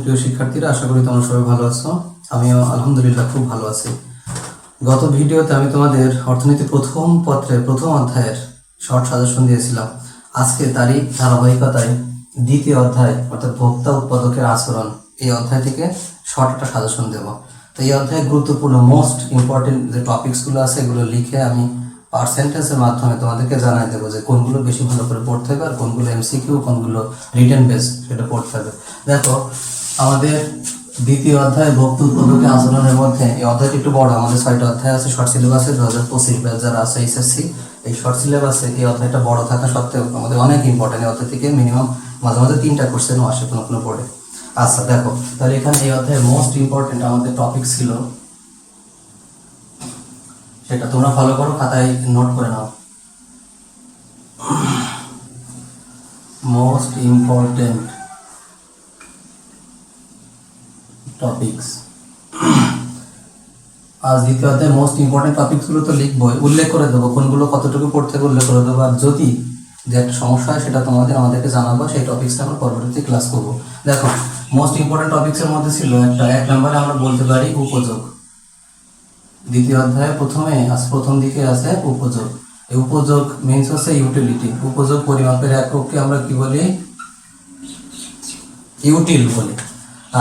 প্রিয় শিক্ষার্থীরা, আশা করি তোমরা সবাই ভালো আছো। আমিও আলহামদুলিল্লাহ খুব ভালো আছি। গত ভিডিওতে আমি তোমাদের অর্থনীতি প্রথম পত্রের প্রথম অধ্যায়ের শর্ট সাজেশন দিয়েছিলাম। আজকে তারই ধারাবাহিকতায় দ্বিতীয় অধ্যায় অর্থাৎ ভোক্তা উৎপাদকের আচরণ, এই অধ্যায় থেকে শর্ট একটা সাজেশন দেব। তো এই অধ্যায়ে গুরুত্বপূর্ণ মোস্ট ইম্পর্টেন্ট যে টপিকসগুলো আছে এগুলো লিখে আমি পার্সেন্টেজের মাধ্যমে তোমাদেরকে জানাই দেবো যে কোনগুলো বেশি ভালো করে পড়তে হবে আর কোনগুলো এমসিকিউ, কোনগুলো রিটেন বেস সেটা পড়তে হবে। দেখো, আমাদের দ্বিতীয় অধ্যায় ভোক্তা উৎপাদকের আচরণের মধ্যে এই অধ্যায়টি একটু বড়, আমাদের 6টা অধ্যায় আছে শর্ট সিলেবাসে। 2025 ব্যাচ যারা আছে এইচএসসি, এই শর্ট সিলেবাসে এই অধ্যায়টা বড় থাকা সত্ত্বেও আমাদের অনেক ইম্পর্টেন্ট। এই অধ্যায় থেকে মিনিমাম মাঝে মাঝে 3টা কোশ্চেনও আসে কোনো কোনো পড়ে। আচ্ছা দেখো, তাহলে এখানে এই অধ্যায়ের মোস্ট ইম্পর্টেন্ট আমাদের টপিক ছিল, সেটা তোমরা ফলো করো, খাতায় নোট করে নাও। মোস্ট ইম্পর্টেন্ট টপিকস, আজ দ্বিতীয় অধ্যায়ে মোস্ট ইম্পর্টেন্ট টপিকসগুলো তো লিখবই, উল্লেখ করে দেবো কোনগুলো কতটুকু পড়তে হবে উল্লেখ করে দেবো। আর যদি যে একটা সমস্যা হয় সেটা আমাদেরকে জানাবো, সেই টপিক্সটা আমরা পরবর্তীতে ক্লাস করবো। দেখো, মোস্ট ইম্পর্টেন্ট টপিক্সের মধ্যে ছিল একটা, 1 নম্বরে আমরা বলতে পারি উপযোগ। দ্বিতীয় অধ্যায়ে প্রথম দিকে আছে উপযোগ। এই উপযোগ মিনস হচ্ছে ইউটিলিটি। উপযোগ পরিমাপের একককে আমরা কি বলি? ইউটিল বলি।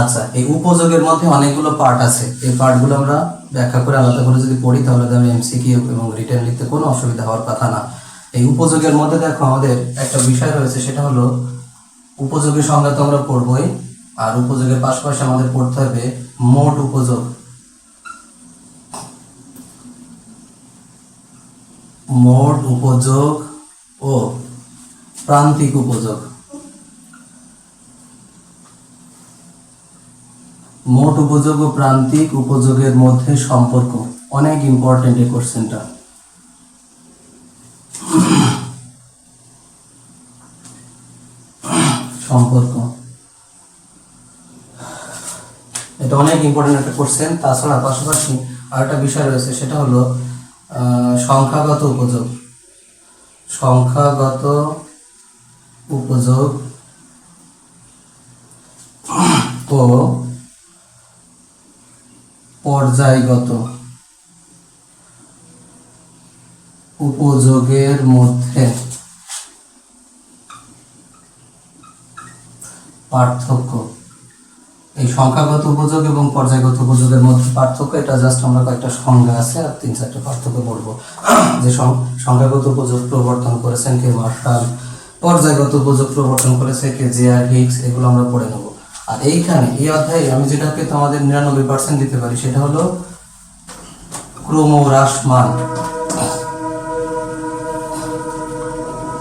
আচ্ছা, এই উপযোগের মধ্যে অনেকগুলো পার্ট আছে, এই পার্টগুলো আমরা ব্যাখ্যা করে আলাদা করে যদি পড়ি তাহলে আমি এমসিকিউ এবং রিটেন লিখতে কোনো অসুবিধা হওয়ার কথা না। এই উপযোগের মধ্যে দেখো আমাদের একটা বিষয় রয়েছে, সেটা হলো উপযোগের সংজ্ঞা তো আমরা পড়বই, আর উপযোগের পাশাপাশি আমাদের পড়তে হবে মোট উপযোগ, মোট উপযোগ ও প্রান্তিক উপযোগ। মোট উপযোগ ও প্রান্তিক উপযোগের মধ্যে সম্পর্ক অনেক ইম্পর্টেন্ট এই কোশ্চেনটা। সম্পর্ক, এটা অনেক ইম্পর্টেন্ট একটা কোশ্চেন। তাছাড়া পাশাপাশি আরেকটা বিষয় রয়েছে, সেটা হলো সংখ্যাগত উপযোগ। সংখ্যাগত উপযোগ ও পর্যায়গত উপযোগের মধ্যে পার্থক্য। এই সংখ্যাগত উপযোগ এবং পর্যায়গত উপযোগের মধ্যে পার্থক্য, এটা জাস্ট আমরা কয়েকটা সংজ্ঞা আছে আর 3-4টা পার্থক্য বলবো। যে সংখ্যাগত উপযোগ প্রবর্তন করেছেন কে? মার্শাল। পর্যায়গত উপযোগ প্রবর্তন করেছে কে? জে.আর. হিগস। এগুলো আমরা পড়ে নেব। আর এইখানে এই অধ্যায়ে আমি যেটাকে তোমাদের 99% দিতে পারি সেটা হলো ক্রমহ্রাসমান।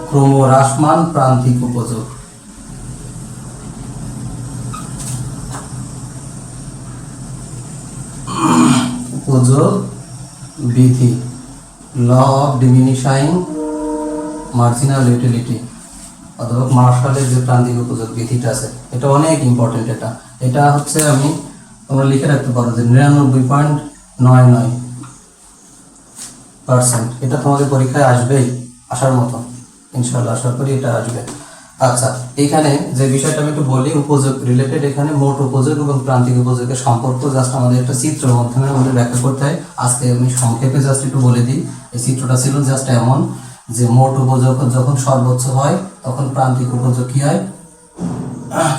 ক্রমহ্রাসমান প্রান্তিক উপযোগ। উপযোগ বিধি, law of diminishing marginal utility, অথবা মার্শালের যে প্রান্তিক উপযোগ বিধিটা আছে, এটা অনেক ইম্পর্টেন্ট। এটা হচ্ছে তোমরা লিখে রাখতে পারো যে 99.99%। এটা তোমাদের পরীক্ষায় আসবেই, আসার মতো ইনশাআল্লাহ, আশা করি এটা আসবে। আচ্ছা, এখানে যে বিষয়টা আমি একটু বলি, উপযোগ রিলেটেড, এখানে মোট উপযোগ এবং প্রান্তিক উপযোগের সম্পর্ক জাস্ট আমাদের একটা চিত্রের মাধ্যমে আমাদের ব্যাখ্যা করতে হয়। আজকে আমি সংক্ষেপে জাস্ট একটু বলে দিই। এই চিত্রটা ছিল জাস্ট এমন যে মোট উপযোগ যখন সর্বোচ্চ হয় তখন প্রান্তিক উপযোগ কি হয়?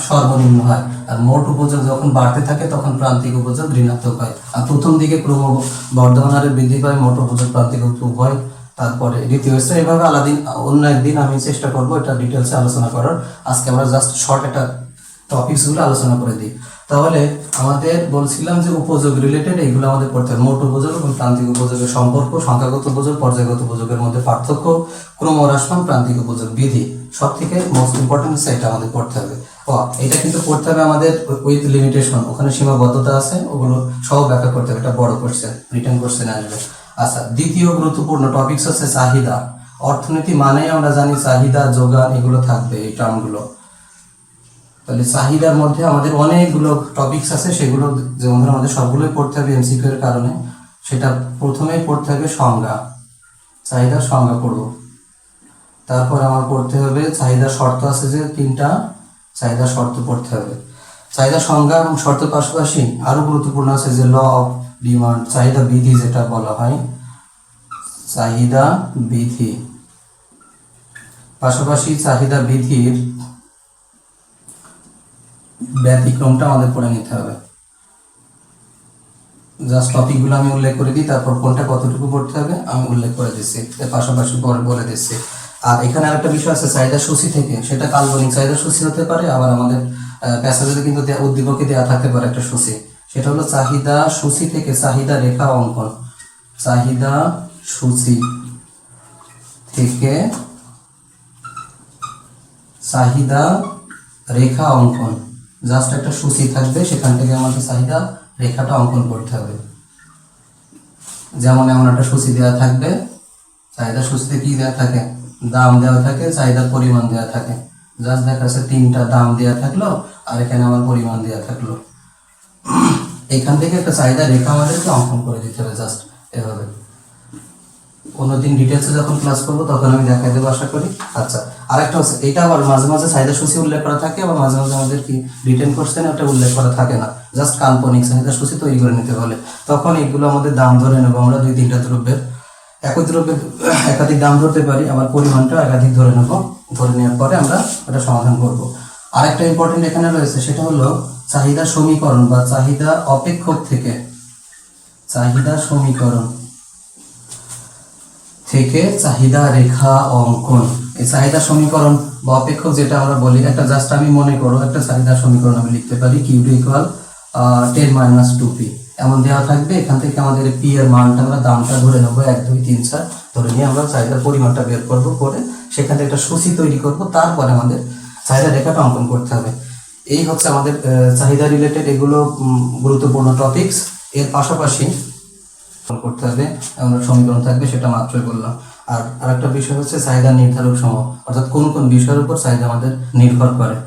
সর্বনিম্ন হয়। আর মোট উপযোগ যখন বাড়তে থাকে তখন প্রান্তিক উপযোগ ঋণাত্মক হয়। আর প্রথম দিকে ক্রমবর্ধমান হারে বৃদ্ধি পায় মোট উপযোগ, প্রান্তিক উপযোগ হয়, তারপরে দ্বিতীয় স্তর। এভাবে অন্য একদিন আমি চেষ্টা করবো এটা ডিটেলসে আলোচনা করার। আজকে আমরা জাস্ট শর্ট একটা টপিকসগুলো আলোচনা করে দিই। তাহলে আমাদের বলছিলাম যে উপযোগ রিলেটেড এইগুলো আমাদের পড়তে হবে। মোট উপযোগ এবং প্রান্তিক উপযোগের সম্পর্ক, সংখ্যাগত উপযোগ, পর্যায়গত উপযোগের মধ্যে পার্থক্য, ক্রমহ্রাসমান প্রান্তিক উপযোগ বিধি, সব থেকে মোস্ট ইম্পর্টেন্ট হচ্ছে এটা আমাদের পড়তে হবে। এটা কিন্তু পড়তে হবে আমাদের উইথ লিমিটেশন, ওখানে সীমাবদ্ধতা আছে, ওগুলো সব ব্যাখ্যা করতে হবে। এটা বড় কোশ্চেন, রিটেন কোশ্চেন আসবে। আচ্ছা, দ্বিতীয় গুরুত্বপূর্ণ টপিকস হচ্ছে চাহিদা। অর্থনীতি মানে আমরা জানি চাহিদা, যোগান, এগুলো থাকবে এই টার্মগুলো। তাহলে চাহিদার মধ্যে আমাদের অনেকগুলো টপিকস আছে, সেগুলো যেমন আমাদের সবগুলোই পড়তে হবে এমসিকিউ এর কারণে। সেটা প্রথমেই পড়তে হবে সংজ্ঞা, চাহিদার সংজ্ঞা পড়ব। তারপর আমার পড়তে হবে চাহিদার শর্ত আছে যে 3টা চাহিদার শর্ত পড়তে হবে। চাহিদা সংজ্ঞা এবং শর্তের পাশাপাশি আরো গুরুত্বপূর্ণ আছে যে ল অফ ডিমান্ড, চাহিদা বিধি যেটা বলা হয়, চাহিদা বিধি। পাশাপাশি চাহিদা বিধির ব্যতিক্রমটা আমাদের পড়ে নিতে হবে। জাস্ট টপিকগুলো আমি উল্লেখ করে দিই, তারপর কোনটা কতটুকু পড়তে হবে আমি উল্লেখ করে দিচ্ছি, এর পাশাপাশি পরে বলে দিচ্ছি। আর এখানে আরেকটা বিষয় আছে চাহিদা সূচি থেকে, সেটা কাল্পনিক চাহিদা সূচি হতে পারে, আবার আমাদের প্যাসেজে কিন্তু উদ্দীপকে দেওয়া থাকতে পারে একটা সূচি, সেটা হলো চাহিদা সূচি থেকে চাহিদা রেখা অঙ্কন। চাহিদা সূচি থেকে চাহিদা রেখা অঙ্কন, জাস্ট একটা সূচি থাকবে, সেখান থেকে আমাদের চাহিদা রেখাটা অঙ্কন করতে হবে। যেমন এমন একটা সূচি দেওয়া থাকবে, চাহিদা সূচিতে কি দেওয়া থাকে, দাম দেওয়া থাকে, চাহিদার পরিমাণ দেওয়া থাকে, জাস্ট দেখা যাচ্ছে 3টা দাম দেওয়া থাকলো আর এখানে আমার পরিমাণ দেওয়া থাকলো। এখান থেকে একটা চাহিদা রেখা আমাদেরকে অঙ্কন করে দিতে হবে, জাস্ট এভাবে। অন্যদিন ডিটেলসে যখন ক্লাস করবো তখন আমি দেখাই দেবো আশা করি। আচ্ছা, আরেকটা হচ্ছে এটা আবার মাঝে মাঝে চাহিদা সূচি উল্লেখ করা থাকে, আবার মাঝে মাঝে আমাদের কি রিটেন কোশ্চেনে ওটা উল্লেখ করা থাকে না, জাস্ট কাল্পনিক চাহিদা সূচি তৈরি করে নিতে বলে। তখন এগুলো আমাদের দাম ধরে নেবো আমরা, 2-3টা দ্রব্যের, একই দ্রব্যের একাধিক দাম ধরতে পারি, আবার পরিমাণটা একাধিক ধরে নেবো, ধরে নেওয়ার পরে আমরা এটা সমাধান করব। আরেকটা ইম্পর্টেন্ট এখানে রয়েছে, সেটা হলো চাহিদা সমীকরণ বা চাহিদা অপেক্ষক থেকে, চাহিদা সমীকরণ থেকে চাহিদা রেখা অঙ্কন। এই চাহিদা সমীকরণ বা অপেক্ষক যেটা আমরা বলি, একটা জাস্ট আমি মনে করো একটা চাহিদা সমীকরণ আমি লিখতে পারি, কিউডি ইকুয়াল 10 - 2p এমন দেওয়া থাকবে। এখান থেকে আমাদের পি এর মানটা আমরা দামটা ধরে নেবো 1 2 3 4 ধরে নিয়ে আমরা চাহিদার পরিমাণটা বের করবো, করে সেখান থেকে একটা সূচি তৈরি করব, তারপরে আমাদের চাহিদা রেখাটা অঙ্কন করতে হবে। এই হচ্ছে আমাদের চাহিদা রিলেটেড এগুলো গুরুত্বপূর্ণ টপিকস। এর পাশাপাশি করতে হবে আমরা সমীকরণ থাকবে, সেটা মাত্রই বললাম। আর আরেকটা বিষয় হচ্ছে চাহিদা নির্ধারক সমূহ, অর্থাৎ কোন কোন বিষয়ের উপর চাহিদা আমাদের নির্ভর করে।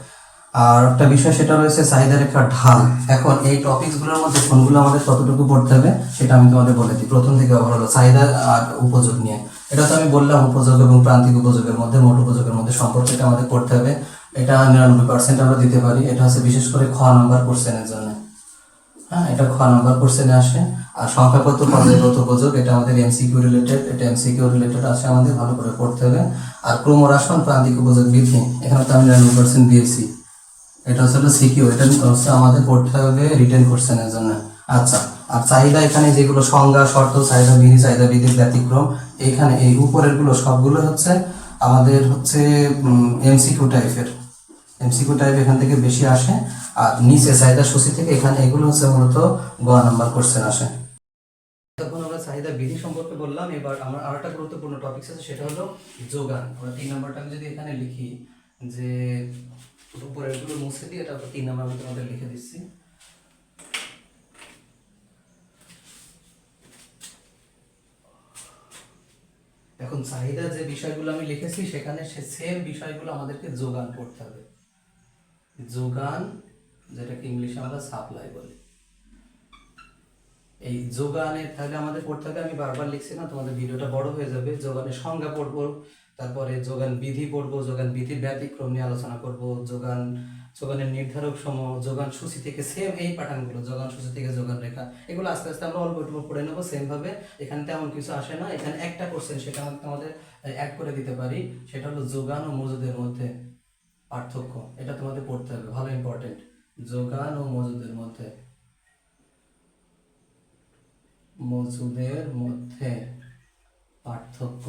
আর একটা বিষয় সেটা রয়েছে চাহিদা রেখার ঢাল। এখন এই টপিকসগুলোর মধ্যে কোনগুলো আমাদের কতটুকু পড়তে হবে সেটা আমি তোমাদের বলে দিই। প্রথম থেকে আবার হলো চাহিদা আর উপযোগ নিয়ে, এটা তো আমি বললাম উপযোগ এবং প্রান্তিক উপযোগের মধ্যে, মোট উপযোগের মধ্যে সম্পর্ক এটা আমাদের পড়তে হবে। এটা 99% আমরা দিতে পারি, এটা হচ্ছে বিশেষ করে খ নাম্বার কোশ্চেনের জন্য। হ্যাঁ, এটা খ নাম্বার কোশ্চেনে আসে। আর সংখ্যাগত পর্যায়গত উপযোগ, এটা আমাদের এমসিকিউ রিলেটেড, এটা এমসিকিউ রিলেটেড আসে, আমাদের ভালো করে পড়তে হবে। আর ক্রমহ্রাসমান প্রান্তিক উপযোগ বৃদ্ধি, এখানে তো আমি 99% দিয়েছি, এটা হচ্ছে সিকিউ, এটা হচ্ছে আমাদের পড়তে হবে রিটেন কোশ্চেনের জন্য। আচ্ছা, আর চাহিদা এখানে যেগুলো সংজ্ঞা, শর্ত, চাহিদা বিধি, চাহিদা বিধির ব্যতিক্রম, এখানে এই উপরের গুলো সবগুলো হচ্ছে আমাদের হচ্ছে এমসিকিউ টাইপের, এমসিকিউ টাইপ এখান থেকে বেশি আসে। আর নিচে চাহিদা সূচি থেকে এখানে এগুলো হচ্ছে মূলত গ নাম্বার কোশ্চেন আসে। তখন আমরা চাহিদা বিধি সম্পর্কে বললাম, এবার আমার আরেকটা গুরুত্বপূর্ণ টপিক আছে, সেটা হলো যোগান। আমরা 3 নাম্বারটা আমি যদি এখানে লিখি, যে উপরের গুলো মুছে দিয়ে এটা 3 নাম্বার আমি তোমাদের লিখে দিচ্ছি। এখন চাহিদা যে বিষয়গুলো আমি লিখেছি সেখানে সে সেম বিষয়গুলো আমাদেরকে যোগান করতে হবে। যোগান, যেটাকে ইংলিশে আমরা সাপ্লাই বলি। এই যোগানের তাহলে আমাদের পড়তে হবে, আমি বারবার লিখছি না, তোমাদের ভিডিওটা বড় হয়ে যাবে। যোগানের সংজ্ঞা পড়বো, তারপরে যোগান বিধি পড়বো, যোগান বিধির ব্যতিক্রম নিয়ে আলোচনা করব, যোগানের নির্ধারক সমূহ, যোগান সূচি থেকে সেম এই প্যাটার্নগুলো, যোগান সূচি থেকে যোগান রেখা, এগুলো আস্তে আস্তে আমরা অল্প অল্প পড়ে নেবো সেম ভাবে। এখানে তেমন কিছু আসে না, এখানে একটা কোশ্চেন সেটা আমাদের অ্যাড করে দিতে পারি, সেটা হলো যোগান ও মজুদের মধ্যে পার্থক্য। এটা তোমাদের পড়তে হবে, ভালো ইম্পর্টেন্ট। যোগান ও মজুদের মধ্যে, মজুদের মধ্যে পার্থক্য।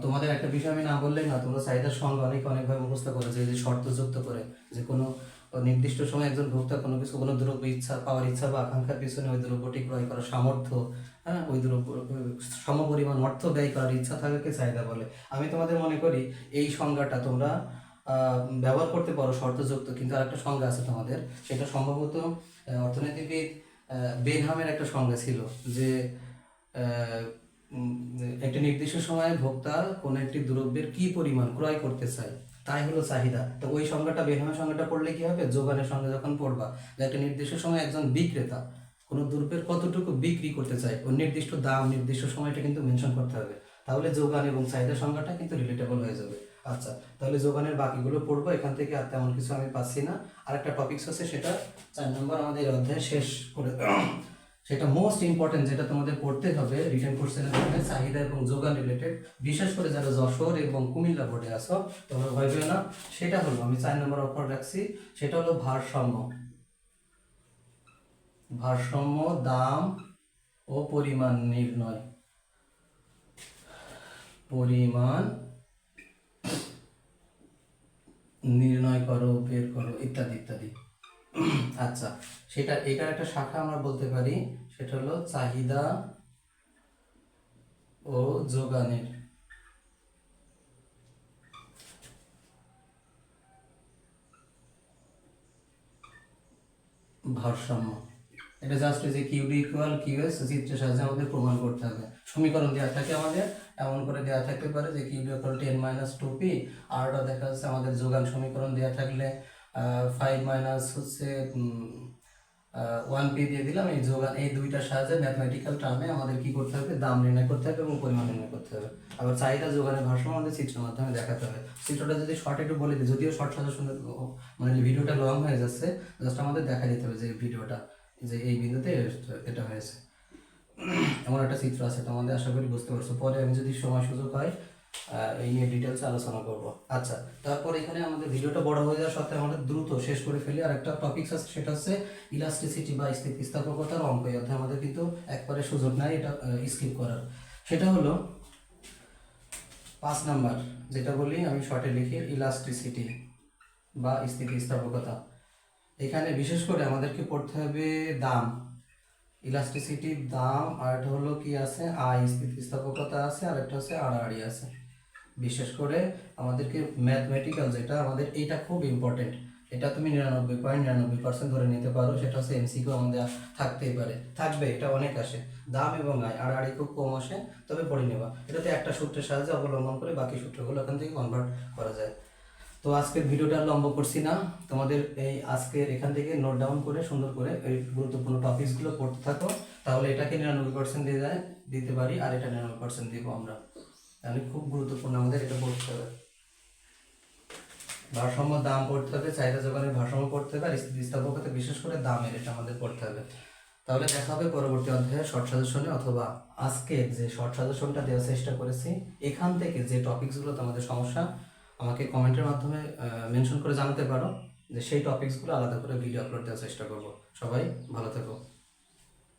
তোমাদের একটা বিষয় আমি না বললেই না, তোমরা চাহিদার সঙ্গে অনেকভাবে মুখস্থ করেছে, যে শর্ত যুক্ত করে, যে কোনো নির্দিষ্ট সময় একজন ভোক্তা কোনো কিছু, কোনো দ্রব্য পাওয়ার ইচ্ছা বা আকাঙ্ক্ষার পিছনে ওই দ্রব্যটি ক্রয় করার সামর্থ্য, হ্যাঁ, ওই দ্রব্য সমপরিমাণ অর্থ ব্যয় করার ইচ্ছা থাকাকে চাহিদা বলে। আমি তোমাদের মনে করি এই সংজ্ঞাটা তোমরা ব্যবহার করতে পারো শর্তযুক্ত, কিন্তু আরেকটা সংজ্ঞা আছে তোমাদের, সেটা সম্ভবত অর্থনীতিবিদ বেনহামের একটা সংজ্ঞা ছিল, যে একটি নির্দিষ্ট সময়ে ভোক্তা কোনো একটি দ্রব্যের কি পরিমাণ ক্রয় করতে চায়, তাই হলো চাহিদা। তো ওই সংজ্ঞাটা, বেনহামের সংজ্ঞাটা পড়লে কি হবে, যোগানের সঙ্গে যখন পড়বা, যে একটা নির্দিষ্ট সময় একজন বিক্রেতা কোনো দ্রব্যের কতটুকু বিক্রি করতে চায়, ওর নির্দিষ্ট দাম, নির্দিষ্ট সময়টা কিন্তু মেনশন করতে হবে, তাহলে যোগান এবং চাহিদা সংজ্ঞাটা কিন্তু রিলেটেবল হয়ে যাবে। আচ্ছা, তাহলে যোগানের বাকিগুলো পড়বো, এখান থেকে আর তেমন কিছু আমি পাচ্ছি না। আরেকটা টপিকস আছে, সেটা 4 নম্বর আমাদের এই অধ্যায় শেষ করে সেটা মোস্ট ইম্পর্টেন্ট, যেটা তোমাদের পড়তে হবে রিটেন কোশ্চেনের জন্য, চাহিদা এবং যোগান রিলেটেড, বিশেষ করে যারা যশোর এবং কুমিল্লা বোর্ডে আসো তোমরা ভয় পেও না। সেটা হলো, আমি 4 নম্বর অফার রাখছি, সেটা হলো ভারসাম্য। ভারসাম্য, দাম ও পরিমাণ নির্ণয়, পরিমাণ নির্ণয় করো, বের করো, ইত্যাদি ইত্যাদি। আচ্ছা, সেটা এটার একটা শাখা আমরা বলতে পারি, সেটা হলো চাহিদা ও যোগানের ভারসাম্য। এটা জাস্ট যে কিউডি ইকুয়াল কিউএস চিত্রের সাহায্যে আমাদের প্রমাণ করতে হবে। সমীকরণ দেওয়া থাকে আমাদের, এমন করে দেওয়া থাকতে পারে যে কিউডি ইকুয়াল 10 মাইনাস 2p, আর ওটা দেখা যাচ্ছে আমাদের যোগান সমীকরণ দেওয়া থাকলে 5 মাইনাস হচ্ছে 1p দিয়ে দিলাম। এই যোগান, এই দুইটার সাহায্যে ম্যাথমেটিক্যাল টার্মে আমাদের কি করতে হবে, দাম নির্ণয় করতে হবে এবং পরিমাণ নির্ণয় করতে হবে। আবার চাহিদা যোগানের ভারসাম্য আমাদের চিত্রের মাধ্যমে দেখাতে হবে। চিত্রটা যদি শর্ট একটু বলে দিই, যদিও শর্ট সাজেশন মানে ভিডিওটা লং হয়ে যাচ্ছে, জাস্ট আমাদের দেখা দিতে হবে যে ভিডিওটা যে এই বিন্দুতে এটা হয়েছে, এমন একটা চিত্র আছে। তোমাদের আশা করি বুঝতে পারছো। পরে আমি যদি সময় সুযোগ হয় এই নিয়ে ডিটেলস আলোচনা করব। আচ্ছা, তারপর এখানে আমাদের ভিডিওটা বড় হয়ে যাওয়ার সত্ত্বেও আমাদের দ্রুত শেষ করে ফেলি। আর একটা টপিকস আছে, সেটা হচ্ছে ইলাস্টিসিটি বা স্থিতিস্থাপকতার অঙ্ক। এই অধ্যায়ে আমাদের কিন্তু একবারে সুযোগ নাই এটা স্কিপ করার। সেটা হলো 5 নাম্বার, যেটা বলি আমি শর্টে লিখি ইলাস্টিসিটি বা স্থিতিস্থাপকতা। এখানে বিশেষ করে আমাদেরকে পড়তে হবে দাম, ইলাস্টিসিটির দাম, আর একটা হলো কি আছে আই, স্থিতিস্থাপকতা আছে, আর একটা হচ্ছে আড়াআড়ি আছে। বিশেষ করে আমাদেরকে ম্যাথমেটিক্যাল যেটা আমাদের, এটা খুব ইম্পর্টেন্ট। এটা তুমি 99.99% ধরে নিতে পারো। সেটা হচ্ছে এমসিকিউ আমাদের থাকতেই পারে, থাকবে, এটা অনেক আসে। দাম এবং আয়, আড়াআড়ি খুব কম আসে, তবে পড়ে নেবা। এটাতে একটা সূত্রের সাহায্যে অবলম্বন করে বাকি সূত্রগুলো এখান থেকে কনভার্ট করা যায়। তো আজকের ভিডিওটা লম্বা করছি না, তোমাদের এই আজকের এখান থেকে নোট ডাউন করে সুন্দর করে এই গুরুত্বপূর্ণ টপিকসগুলো পড়তে থাকো, তাহলে এটাকে 99% দিয়ে দিতে পারি, আর এটা 99% দিব আমরা। তাহলে খুব গুরুত্বপূর্ণ, আমাদের এটা পড়তে হবে। ভারসাম্য, দাম পড়তে হবে, চাহিদা যোগানের ভারসাম্য পড়তে হবে, আর স্থিতিস্থাপকতা বিশেষ করে দামের, এটা আমাদের পড়তে হবে। তাহলে দেখা হবে পরবর্তী অধ্যায়ে শর্ট সাজেশনে, অথবা আজকে যে শর্ট সাজেশনটা দেওয়ার চেষ্টা করেছি এখান থেকে যে টপিকসগুলো তোমাদের সমস্যা, আমাকে কমেন্টের মাধ্যমে মেনশন করে জানাতে পারো, যে সেই টপিকসগুলো আলাদা করে ভিডিও আপলোড দেওয়ার চেষ্টা করব। সবাই ভালো থেকো।